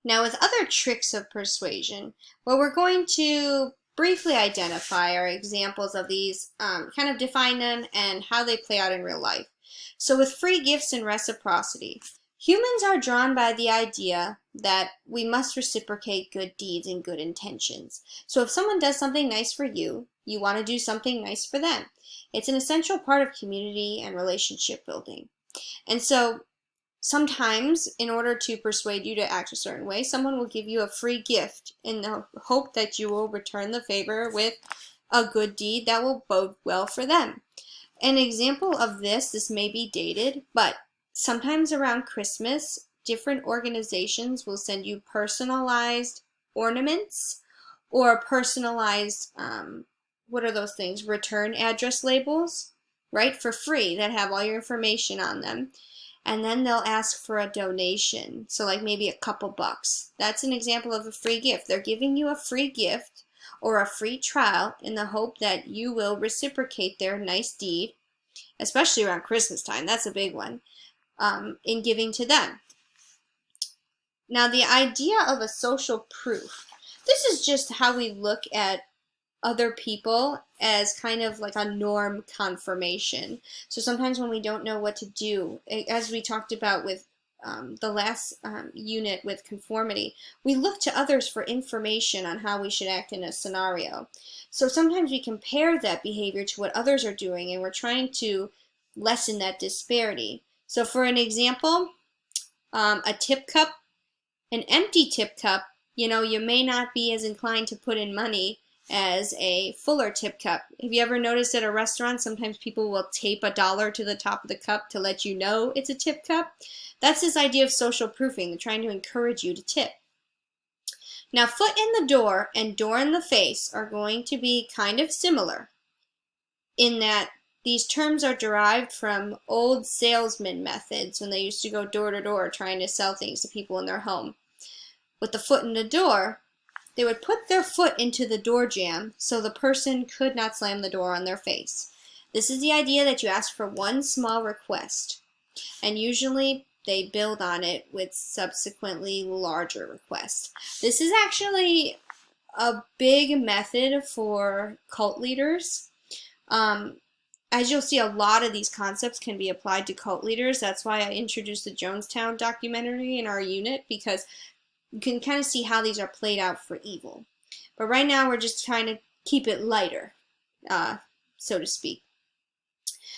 Now, with other tricks of persuasion, what we're going to briefly identify are examples of these, kind of define them and how they play out in real life. So with free gifts and reciprocity, humans are drawn by the idea that we must reciprocate good deeds and good intentions. So if someone does something nice for you, you want to do something nice for them. It's an essential part of community and relationship building. And so sometimes, in order to persuade you to act a certain way, someone will give you a free gift in the hope that you will return the favor with a good deed that will bode well for them. An example of this may be dated, but sometimes around Christmas, different organizations will send you personalized ornaments or personalized, what are those things? Return address labels, right? For free, that have all your information on them. And then they'll ask for a donation. So like maybe a couple bucks. That's an example of a free gift. They're giving you a free gift or a free trial in the hope that you will reciprocate their nice deed, especially around Christmas time. That's a big one, in giving to them. Now, the idea of a social proof. This is just how we look at other people as kind of like a norm confirmation. So sometimes when we don't know what to do, as we talked about with the last unit with conformity, we look to others for information on how we should act in a scenario. So sometimes we compare that behavior to what others are doing, and we're trying to lessen that disparity. So for an example, a tip cup, an empty tip cup, you may not be as inclined to put in money as a fuller tip cup. Have you ever noticed at a restaurant, sometimes people will tape $1 to the top of the cup to let you know it's a tip cup? That's this idea of social proofing. They're trying to encourage you to tip. Now, foot in the door and door in the face are going to be kind of similar in that these terms are derived from old salesman methods when they used to go door to door trying to sell things to people in their home. With the foot in the door, they would put their foot into the door jamb so the person could not slam the door on their face. This is the idea that you ask for one small request, and usually they build on it with subsequently larger requests. This is actually a big method for cult leaders. As you'll see, a lot of these concepts can be applied to cult leaders. That's why I introduced the Jonestown documentary in our unit, because you can kind of see how these are played out for evil. But right now we're just trying to keep it lighter, so to speak.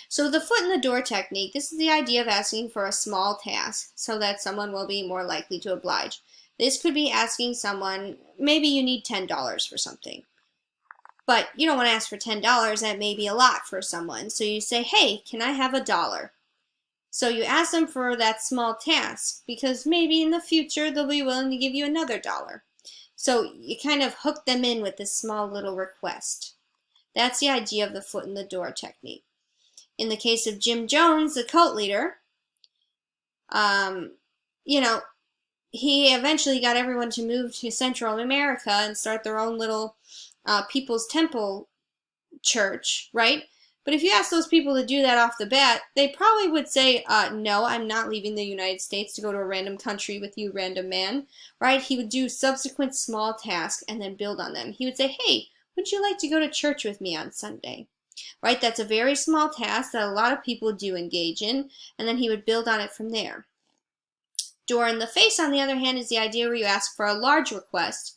So the foot in the door technique, this is the idea of asking for a small task so that someone will be more likely to oblige. This could be asking someone, maybe you need $10 for something. But you don't want to ask for $10, that may be a lot for someone. So you say, hey, can I have $1? So you ask them for that small task because maybe in the future they'll be willing to give you another $1. So you kind of hook them in with this small little request. That's the idea of the foot in the door technique. In the case of Jim Jones, the cult leader, he eventually got everyone to move to Central America and start their own little People's Temple church, right? But if you ask those people to do that off the bat, they probably would say, no, I'm not leaving the United States to go to a random country with you, random man, right? He would do subsequent small tasks and then build on them. He would say, hey, would you like to go to church with me on Sunday? Right? That's a very small task that a lot of people do engage in, and then he would build on it from there. Door in the face, on the other hand, is the idea where you ask for a large request,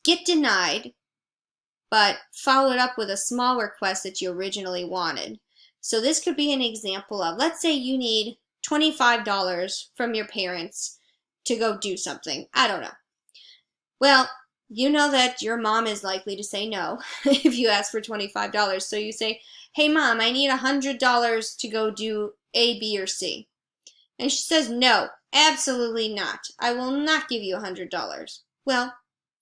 get denied, but follow it up with a small request that you originally wanted. So this could be an example of, let's say you need $25 from your parents to go do something. I don't know. Well, you know that your mom is likely to say no if you ask for $25. So you say, hey mom, I need $100 to go do A, B, or C. And she says, no, absolutely not. I will not give you $100. Well,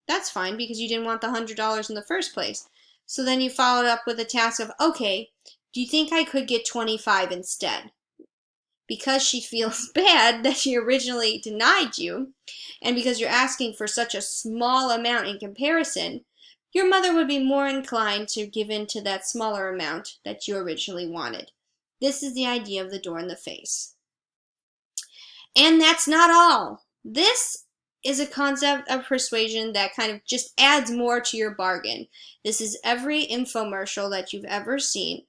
that's fine because you didn't want the $100 in the first place. So then you followed up with a task of, okay, do you think I could get 25 instead? Because she feels bad that she originally denied you, and because you're asking for such a small amount in comparison, your mother would be more inclined to give in to that smaller amount that you originally wanted. This is the idea of the door in the face. And that's not all. This is a concept of persuasion that kind of just adds more to your bargain. This is every infomercial that you've ever seen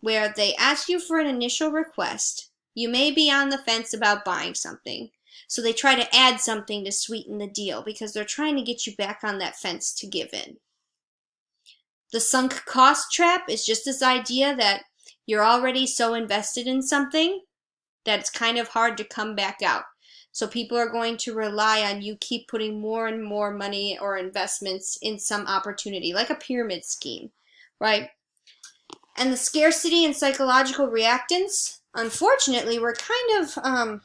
where they ask you for an initial request. You may be on the fence about buying something. So they try to add something to sweeten the deal because they're trying to get you back on that fence to give in. The sunk cost trap is just this idea that you're already so invested in something that it's kind of hard to come back out. So people are going to rely on you keep putting more and more money or investments in some opportunity, like a pyramid scheme, right? And the scarcity and psychological reactance, unfortunately, we're kind of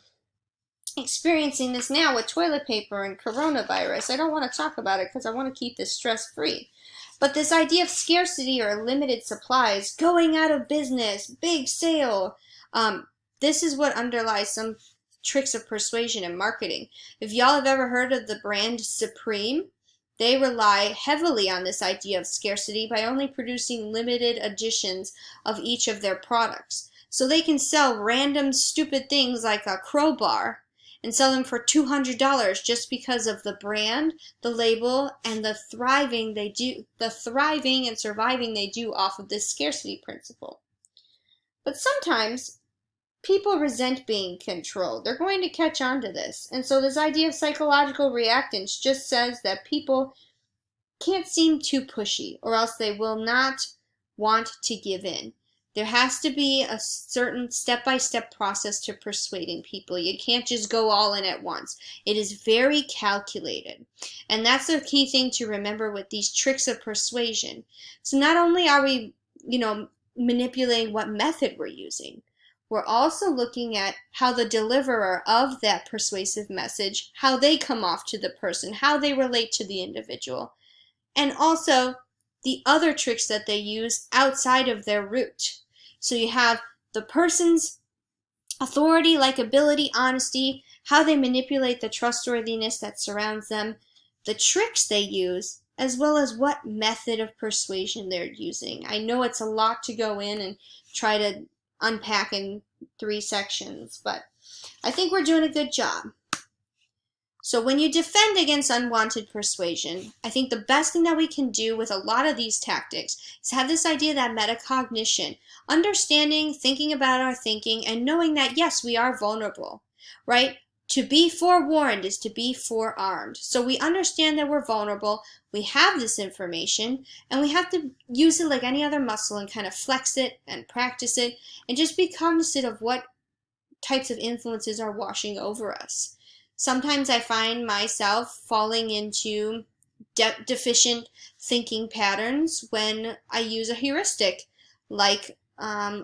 experiencing this now with toilet paper and coronavirus. I don't want to talk about it because I want to keep this stress-free. But this idea of scarcity or limited supplies, going out of business, big sale, this is what underlies some tricks of persuasion and marketing. If y'all have ever heard of the brand Supreme, they rely heavily on this idea of scarcity by only producing limited editions of each of their products. So they can sell random stupid things like a crowbar and sell them for $200 just because of the brand, the label, and the thriving and surviving they do off of this scarcity principle. But sometimes people resent being controlled. They're going to catch on to this. And so this idea of psychological reactance just says that people can't seem too pushy or else they will not want to give in. There has to be a certain step-by-step process to persuading people. You can't just go all in at once. It is very calculated. And that's the key thing to remember with these tricks of persuasion. So not only are we, manipulating what method we're using, we're also looking at how the deliverer of that persuasive message, how they come off to the person, how they relate to the individual, and also the other tricks that they use outside of their route. So you have the person's authority, likability, honesty, how they manipulate the trustworthiness that surrounds them, the tricks they use, as well as what method of persuasion they're using. I know it's a lot to go in and try to unpack in 3 sections, but I think we're doing a good job. So when you defend against unwanted persuasion, I think the best thing that we can do with a lot of these tactics is have this idea that metacognition, understanding, thinking about our thinking, and knowing that yes, we are vulnerable, right? To be forewarned is to be forearmed. So we understand that we're vulnerable, we have this information, and we have to use it like any other muscle and kind of flex it and practice it and just be cognizant of what types of influences are washing over us. Sometimes I find myself falling into deficient thinking patterns when I use a heuristic, like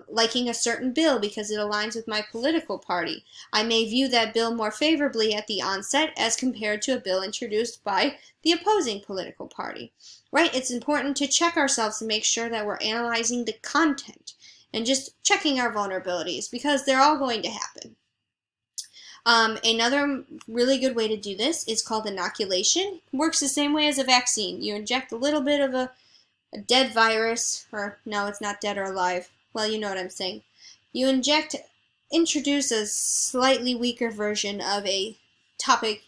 liking a certain bill because it aligns with my political party. I may view that bill more favorably at the onset as compared to a bill introduced by the opposing political party. Right? It's important to check ourselves to make sure that we're analyzing the content and just checking our vulnerabilities because they're all going to happen. Another really good way to do this is called inoculation. It works the same way as a vaccine. You inject a little bit of a dead virus, or no, it's not dead or alive. Well, you know what I'm saying. You introduce a slightly weaker version of a topic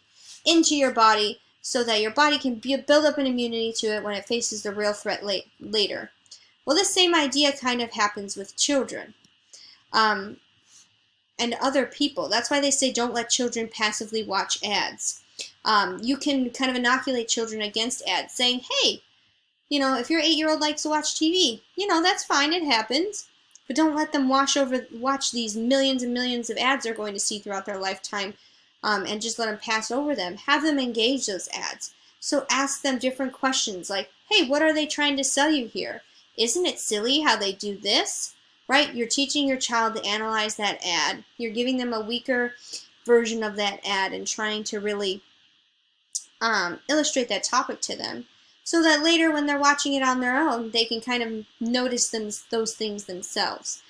into your body so that your body can build up an immunity to it when it faces the real threat later. Well, this same idea kind of happens with children. And other people. That's why they say don't let children passively watch ads. You can kind of inoculate children against ads, saying, hey, if your 8-year-old likes to watch TV, that's fine, it happens. But don't let them watch these millions and millions of ads they're going to see throughout their lifetime and just let them pass over them. Have them engage those ads. So ask them different questions like, hey, what are they trying to sell you here? Isn't it silly how they do this? Right? You're teaching your child to analyze that ad. You're giving them a weaker version of that ad and trying to really illustrate that topic to them so that later when they're watching it on their own, they can kind of notice those things themselves.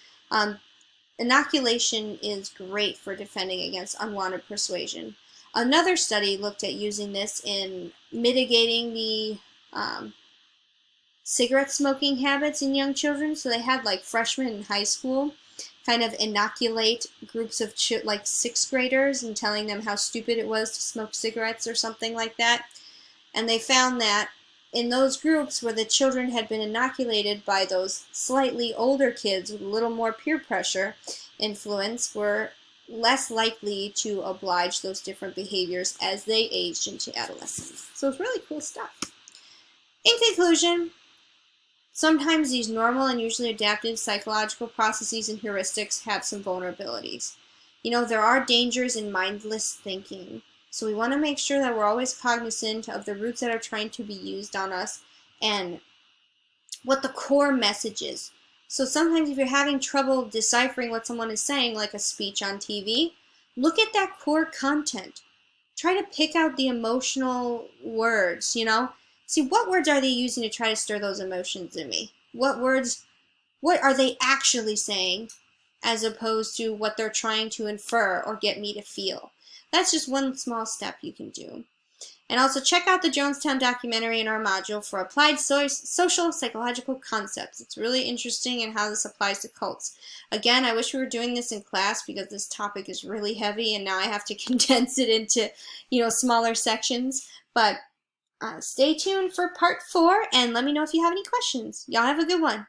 Inoculation is great for defending against unwanted persuasion. Another study looked at using this in mitigating the cigarette smoking habits in young children. So they had like freshmen in high school kind of inoculate groups of like 6th graders and telling them how stupid it was to smoke cigarettes or something like that. And they found that in those groups where the children had been inoculated by those slightly older kids with a little more peer pressure influence were less likely to oblige those different behaviors as they aged into adolescence. So it's really cool stuff. In conclusion, sometimes these normal and usually adaptive psychological processes and heuristics have some vulnerabilities. You know, there are dangers in mindless thinking. So we want to make sure that we're always cognizant of the roots that are trying to be used on us and what the core message is. So sometimes if you're having trouble deciphering what someone is saying, like a speech on TV, look at that core content. Try to pick out the emotional words, you know? See, what words are they using to try to stir those emotions in me? What are they actually saying as opposed to what they're trying to infer or get me to feel? That's just one small step you can do. And also check out the Jonestown documentary in our module for applied social psychological concepts. It's really interesting in how this applies to cults. Again, I wish we were doing this in class because this topic is really heavy and now I have to condense it into, smaller sections. But stay tuned for part 4 and let me know if you have any questions. Y'all have a good one.